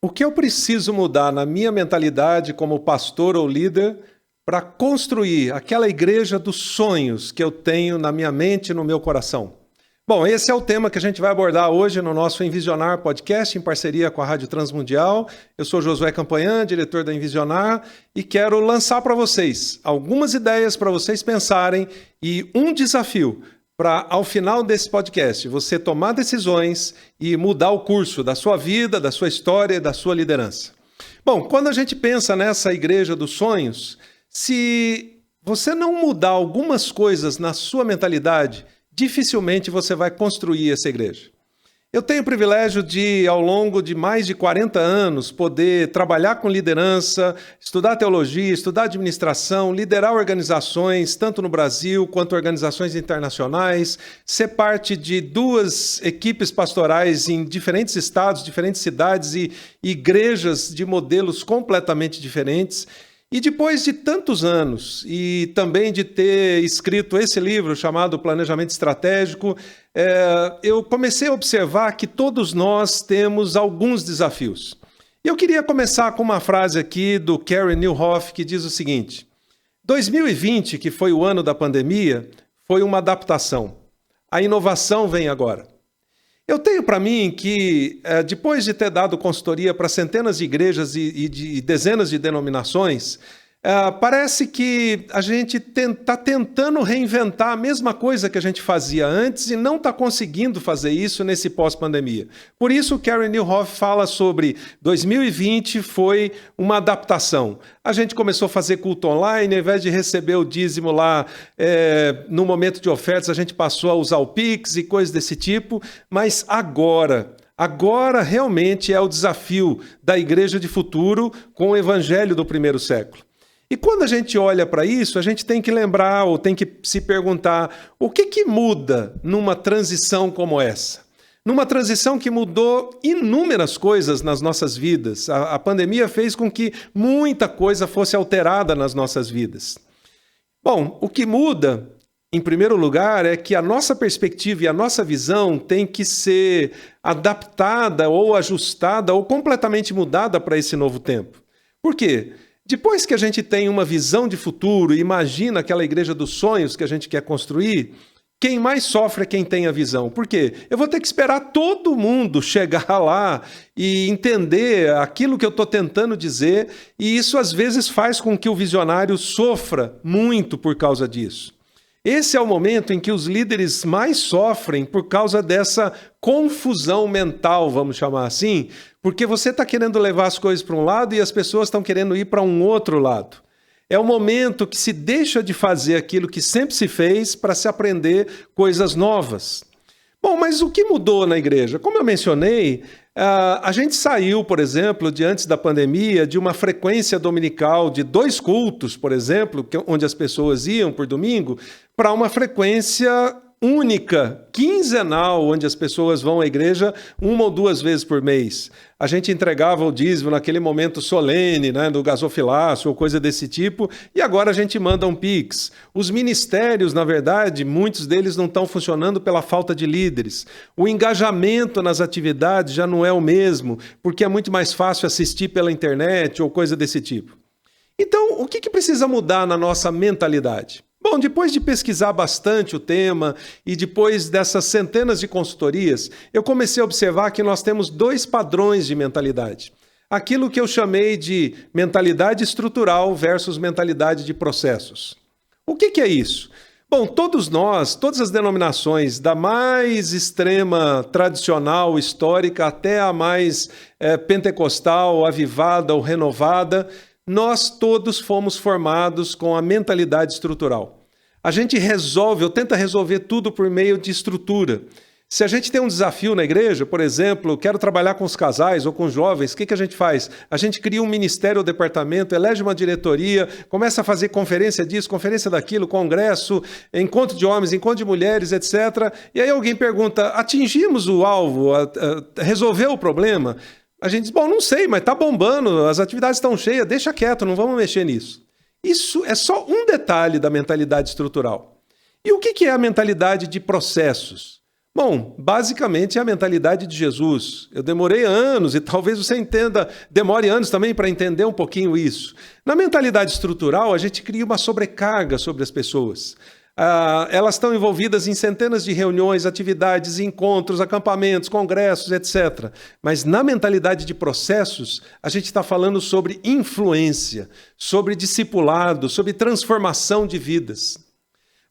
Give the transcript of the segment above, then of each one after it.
O que eu preciso mudar na minha mentalidade como pastor ou líder para construir aquela igreja dos sonhos que eu tenho na minha mente e no meu coração? Bom, esse é o tema que a gente vai abordar hoje no nosso Envisionar podcast, em parceria com a Rádio Transmundial. Eu sou Josué Campanhã, diretor da Envisionar, e quero lançar para vocês algumas ideias para vocês pensarem e um desafio para, ao final desse podcast, você tomar decisões e mudar o curso da sua vida, da sua história e da sua liderança. Bom, quando a gente pensa nessa igreja dos sonhos, se você não mudar algumas coisas na sua mentalidade, dificilmente você vai construir essa igreja. Eu tenho o privilégio de, ao longo de mais de 40 anos, poder trabalhar com liderança, estudar teologia, estudar administração, liderar organizações, tanto no Brasil quanto organizações internacionais, ser parte de 2 equipes pastorais em diferentes estados, diferentes cidades e igrejas de modelos completamente diferentes. E depois de tantos anos, e também de ter escrito esse livro chamado Planejamento Estratégico, eu comecei a observar que todos nós temos alguns desafios. E eu queria começar com uma frase aqui do Carey Nieuwhof, que diz o seguinte: 2020, que foi o ano da pandemia, foi uma adaptação. A inovação vem agora. Eu tenho para mim que, depois de ter dado consultoria para centenas de igrejas e de dezenas de denominações, parece que a gente está tentando reinventar a mesma coisa que a gente fazia antes e não está conseguindo fazer isso nesse pós-pandemia. Por isso, o Carey Nieuwhof fala sobre 2020 foi uma adaptação. A gente começou a fazer culto online, ao invés de receber o dízimo lá no momento de ofertas, a gente passou a usar o Pix e coisas desse tipo, mas agora realmente é o desafio da igreja de futuro com o evangelho do primeiro século. E quando a gente olha para isso, a gente tem que lembrar ou tem que se perguntar o que muda numa transição como essa? Numa transição que mudou inúmeras coisas nas nossas vidas. A pandemia fez com que muita coisa fosse alterada nas nossas vidas. Bom, o que muda, em primeiro lugar, é que a nossa perspectiva e a nossa visão tem que ser adaptada ou ajustada ou completamente mudada para esse novo tempo. Por quê? Depois que a gente tem uma visão de futuro e imagina aquela igreja dos sonhos que a gente quer construir, quem mais sofre é quem tem a visão. Por quê? Eu vou ter que esperar todo mundo chegar lá e entender aquilo que eu estou tentando dizer, e isso às vezes faz com que o visionário sofra muito por causa disso. Esse é o momento em que os líderes mais sofrem por causa dessa confusão mental, vamos chamar assim, porque você está querendo levar as coisas para um lado e as pessoas estão querendo ir para um outro lado. É o momento que se deixa de fazer aquilo que sempre se fez para se aprender coisas novas. Bom, mas o que mudou na igreja? Como eu mencionei, a gente saiu, por exemplo, antes da pandemia, de uma frequência dominical de 2 cultos, por exemplo, onde as pessoas iam por domingo, para uma frequência única, quinzenal, onde as pessoas vão à igreja 1 ou 2 vezes por mês. A gente entregava o dízimo naquele momento solene, né, do gasofilácio ou coisa desse tipo, e agora a gente manda um Pix. Os ministérios, na verdade, muitos deles não estão funcionando pela falta de líderes. O engajamento nas atividades já não é o mesmo, porque é muito mais fácil assistir pela internet ou coisa desse tipo. Então, o que precisa mudar na nossa mentalidade? Bom, depois de pesquisar bastante o tema e depois dessas centenas de consultorias, eu comecei a observar que nós temos 2 padrões de mentalidade. Aquilo que eu chamei de mentalidade estrutural versus mentalidade de processos. O que é isso? Bom, todos nós, todas as denominações, da mais extrema tradicional, histórica, até a mais pentecostal, avivada ou renovada, nós todos fomos formados com a mentalidade estrutural. A gente resolve, ou tenta resolver tudo por meio de estrutura. Se a gente tem um desafio na igreja, por exemplo, quero trabalhar com os casais ou com os jovens, o que a gente faz? A gente cria um ministério ou departamento, elege uma diretoria, começa a fazer conferência disso, conferência daquilo, congresso, encontro de homens, encontro de mulheres, etc. E aí alguém pergunta, atingimos o alvo, resolveu o problema? A gente diz, bom, não sei, mas está bombando, as atividades estão cheias, deixa quieto, não vamos mexer nisso. Isso é só um detalhe da mentalidade estrutural. E o que é a mentalidade de processos? Bom, basicamente é a mentalidade de Jesus. Eu demorei anos e talvez você demore anos também para entender um pouquinho isso. Na mentalidade estrutural, a gente cria uma sobrecarga sobre as pessoas. Elas estão envolvidas em centenas de reuniões, atividades, encontros, acampamentos, congressos, etc. Mas na mentalidade de processos, a gente está falando sobre influência, sobre discipulado, sobre transformação de vidas.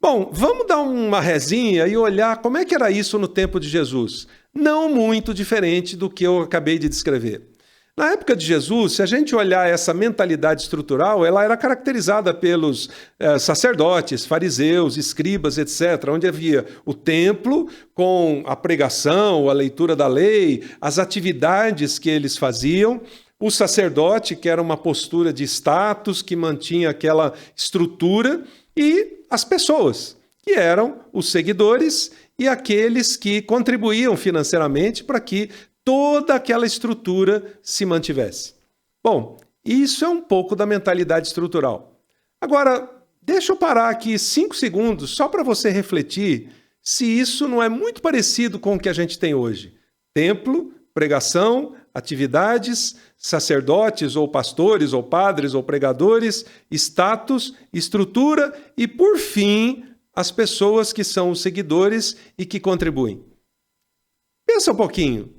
Bom, vamos dar uma resinha e olhar como é que era isso no tempo de Jesus. Não muito diferente do que eu acabei de descrever. Na época de Jesus, se a gente olhar essa mentalidade estrutural, ela era caracterizada pelos sacerdotes, fariseus, escribas, etc., onde havia o templo com a pregação, a leitura da lei, as atividades que eles faziam, o sacerdote, que era uma postura de status, que mantinha aquela estrutura, e as pessoas, que eram os seguidores e aqueles que contribuíam financeiramente para que toda aquela estrutura se mantivesse. Bom, isso é um pouco da mentalidade estrutural. Agora, deixa eu parar aqui 5 segundos só para você refletir se isso não é muito parecido com o que a gente tem hoje. Templo, pregação, atividades, sacerdotes ou pastores ou padres ou pregadores, status, estrutura e, por fim, as pessoas que são os seguidores e que contribuem. Pensa um pouquinho.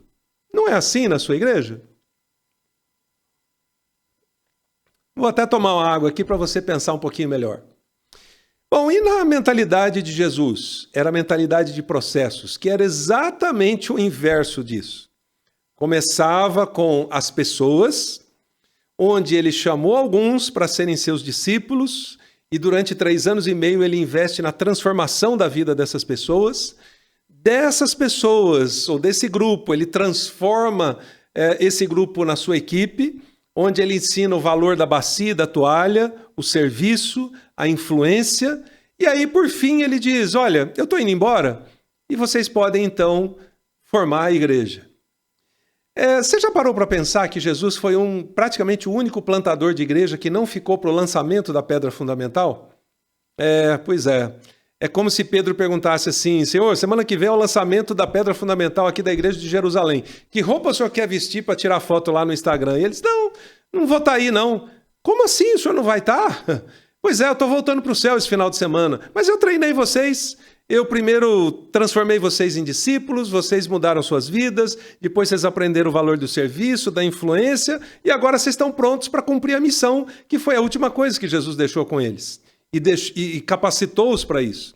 Não é assim na sua igreja? Vou até tomar uma água aqui para você pensar um pouquinho melhor. Bom, e na mentalidade de Jesus? Era a mentalidade de processos, que era exatamente o inverso disso. Começava com as pessoas, onde ele chamou alguns para serem seus discípulos, e durante 3 anos e meio ele investe na transformação da vida dessas pessoas. Dessas pessoas, ou desse grupo, ele transforma esse grupo na sua equipe, onde ele ensina o valor da bacia e da toalha, o serviço, a influência, e aí, por fim, ele diz, olha, eu estou indo embora, e vocês podem, então, formar a igreja. Você já parou para pensar que Jesus foi praticamente o único plantador de igreja que não ficou para o lançamento da pedra fundamental? Pois é. É como se Pedro perguntasse assim, Senhor, semana que vem é o lançamento da pedra fundamental aqui da igreja de Jerusalém. Que roupa o senhor quer vestir para tirar foto lá no Instagram? E eles, não vou estar aí não. Como assim o senhor não vai estar? Pois é, eu estou voltando para o céu esse final de semana. Mas eu treinei vocês. Eu primeiro transformei vocês em discípulos, vocês mudaram suas vidas, depois vocês aprenderam o valor do serviço, da influência, e agora vocês estão prontos para cumprir a missão, que foi a última coisa que Jesus deixou com eles. E capacitou-os para isso.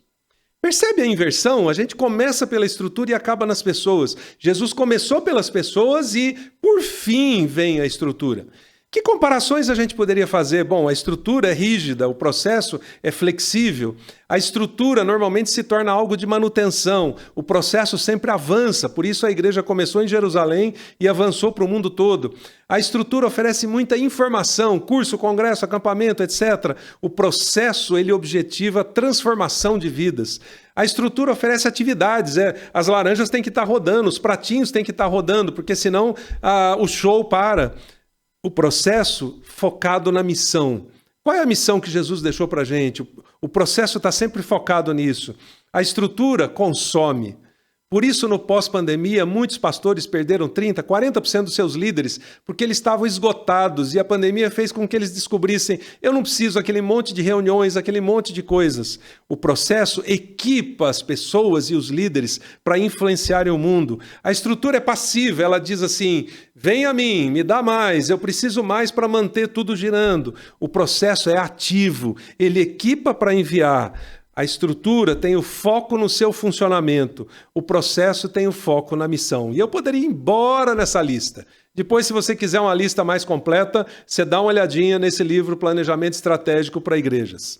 Percebe a inversão? A gente começa pela estrutura e acaba nas pessoas. Jesus começou pelas pessoas e, por fim, vem a estrutura. Que comparações a gente poderia fazer? Bom, a estrutura é rígida, o processo é flexível. A estrutura normalmente se torna algo de manutenção. O processo sempre avança, por isso a igreja começou em Jerusalém e avançou para o mundo todo. A estrutura oferece muita informação, curso, congresso, acampamento, etc. O processo, ele objetiva a transformação de vidas. A estrutura oferece atividades, as laranjas têm que estar rodando, os pratinhos têm que estar rodando, porque senão o show para. O processo focado na missão. Qual é a missão que Jesus deixou para a gente? O processo está sempre focado nisso. A estrutura consome. Por isso, no pós-pandemia, muitos pastores perderam 30%, 40% dos seus líderes, porque eles estavam esgotados e a pandemia fez com que eles descobrissem, eu não preciso aquele monte de reuniões, aquele monte de coisas. O processo equipa as pessoas e os líderes para influenciarem o mundo. A estrutura é passiva, ela diz assim, vem a mim, me dá mais, eu preciso mais para manter tudo girando. O processo é ativo, ele equipa para enviar. A estrutura tem o foco no seu funcionamento, o processo tem o foco na missão. E eu poderia ir embora nessa lista. Depois, se você quiser uma lista mais completa, você dá uma olhadinha nesse livro Planejamento Estratégico para Igrejas.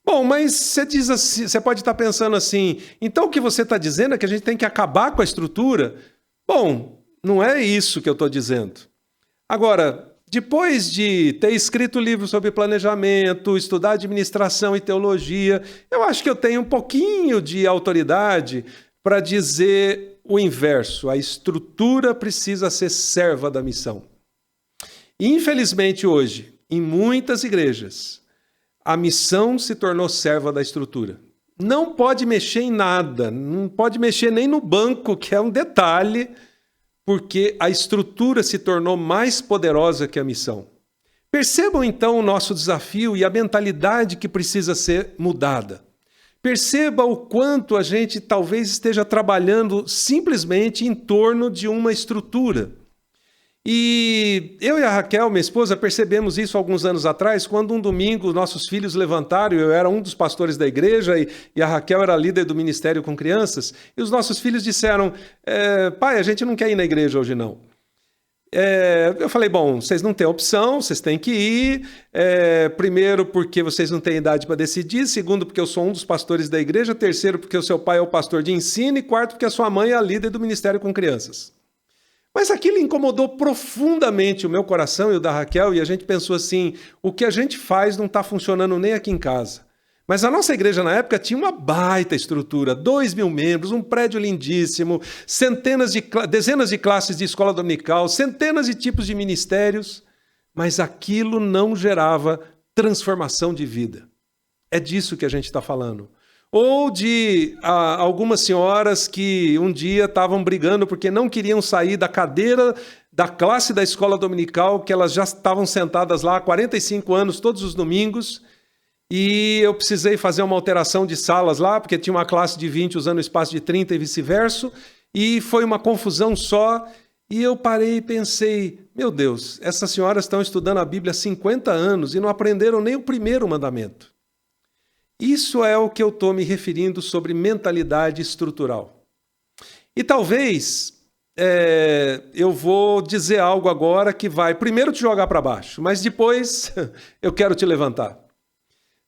Bom, mas você diz assim, você pode estar pensando assim, então o que você está dizendo é que a gente tem que acabar com a estrutura? Bom, não é isso que eu estou dizendo. Agora, depois de ter escrito livro sobre planejamento, estudar administração e teologia, eu acho que eu tenho um pouquinho de autoridade para dizer o inverso. A estrutura precisa ser serva da missão. Infelizmente, hoje, em muitas igrejas, a missão se tornou serva da estrutura. Não pode mexer em nada, não pode mexer nem no banco, que é um detalhe, porque a estrutura se tornou mais poderosa que a missão. Percebam então o nosso desafio e a mentalidade que precisa ser mudada. Perceba o quanto a gente talvez esteja trabalhando simplesmente em torno de uma estrutura. E eu e a Raquel, minha esposa, percebemos isso alguns anos atrás, quando um domingo nossos filhos levantaram, eu era um dos pastores da igreja e a Raquel era líder do ministério com crianças, e os nossos filhos disseram, pai, a gente não quer ir na igreja hoje não. Eu falei, bom, vocês não têm opção, vocês têm que ir, primeiro porque vocês não têm idade para decidir, segundo porque eu sou um dos pastores da igreja, terceiro porque o seu pai é o pastor de ensino e quarto porque a sua mãe é a líder do ministério com crianças. Mas aquilo incomodou profundamente o meu coração e o da Raquel, e a gente pensou assim, o que a gente faz não está funcionando nem aqui em casa. Mas a nossa igreja na época tinha uma baita estrutura, 2.000 membros, um prédio lindíssimo, dezenas de classes de escola dominical, centenas de tipos de ministérios, mas aquilo não gerava transformação de vida. É disso que a gente está falando. Ou de algumas senhoras que um dia estavam brigando porque não queriam sair da cadeira da classe da escola dominical, que elas já estavam sentadas lá há 45 anos, todos os domingos, e eu precisei fazer uma alteração de salas lá, porque tinha uma classe de 20 usando o espaço de 30 e vice-versa, e foi uma confusão só, e eu parei e pensei, meu Deus, essas senhoras estão estudando a Bíblia há 50 anos e não aprenderam nem o primeiro mandamento. Isso é o que eu estou me referindo sobre mentalidade estrutural. E talvez eu vou dizer algo agora que vai primeiro te jogar para baixo, mas depois eu quero te levantar.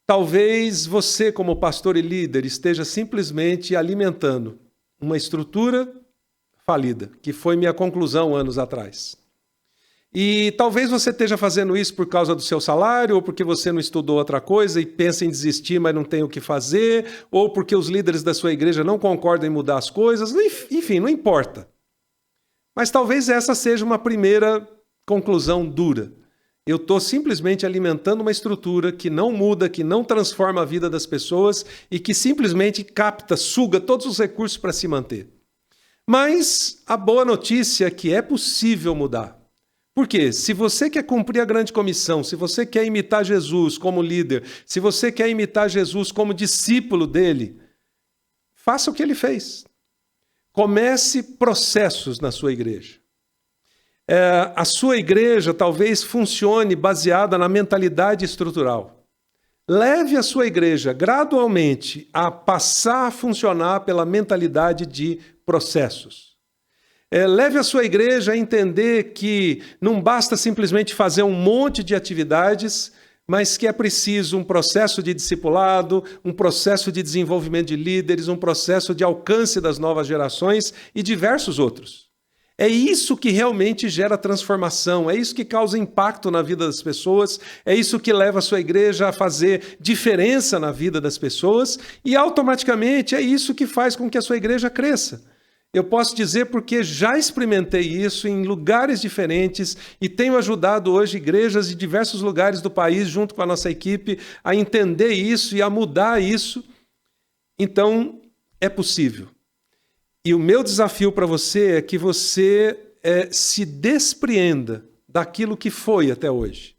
Talvez você, como pastor e líder, esteja simplesmente alimentando uma estrutura falida, que foi minha conclusão anos atrás. E talvez você esteja fazendo isso por causa do seu salário, ou porque você não estudou outra coisa e pensa em desistir, mas não tem o que fazer, ou porque os líderes da sua igreja não concordam em mudar as coisas, enfim, não importa. Mas talvez essa seja uma primeira conclusão dura. Eu estou simplesmente alimentando uma estrutura que não muda, que não transforma a vida das pessoas e que simplesmente capta, suga todos os recursos para se manter. Mas a boa notícia é que é possível mudar. Por quê? Se você quer cumprir a grande comissão, se você quer imitar Jesus como líder, se você quer imitar Jesus como discípulo dele, faça o que ele fez. Comece processos na sua igreja. A sua igreja talvez funcione baseada na mentalidade estrutural. Leve a sua igreja gradualmente a passar a funcionar pela mentalidade de processos. Leve a sua igreja a entender que não basta simplesmente fazer um monte de atividades, mas que é preciso um processo de discipulado, um processo de desenvolvimento de líderes, um processo de alcance das novas gerações e diversos outros. É isso que realmente gera transformação, é isso que causa impacto na vida das pessoas, é isso que leva a sua igreja a fazer diferença na vida das pessoas e automaticamente é isso que faz com que a sua igreja cresça. Eu posso dizer porque já experimentei isso em lugares diferentes e tenho ajudado hoje igrejas de diversos lugares do país, junto com a nossa equipe, a entender isso e a mudar isso. Então, é possível. E o meu desafio para você é que você se despreenda daquilo que foi até hoje.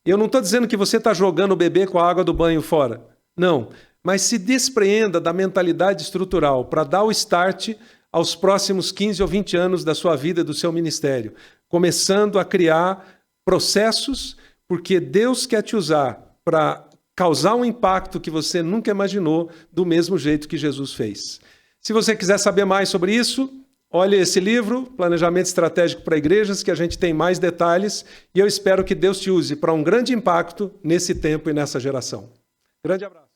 Eu não estou dizendo que você está jogando o bebê com a água do banho fora. Não, mas se despreenda da mentalidade estrutural para dar o start aos próximos 15 ou 20 anos da sua vida e do seu ministério, começando a criar processos, porque Deus quer te usar para causar um impacto que você nunca imaginou do mesmo jeito que Jesus fez. Se você quiser saber mais sobre isso, olhe esse livro, Planejamento Estratégico para Igrejas, que a gente tem mais detalhes, e eu espero que Deus te use para um grande impacto nesse tempo e nessa geração. Grande abraço.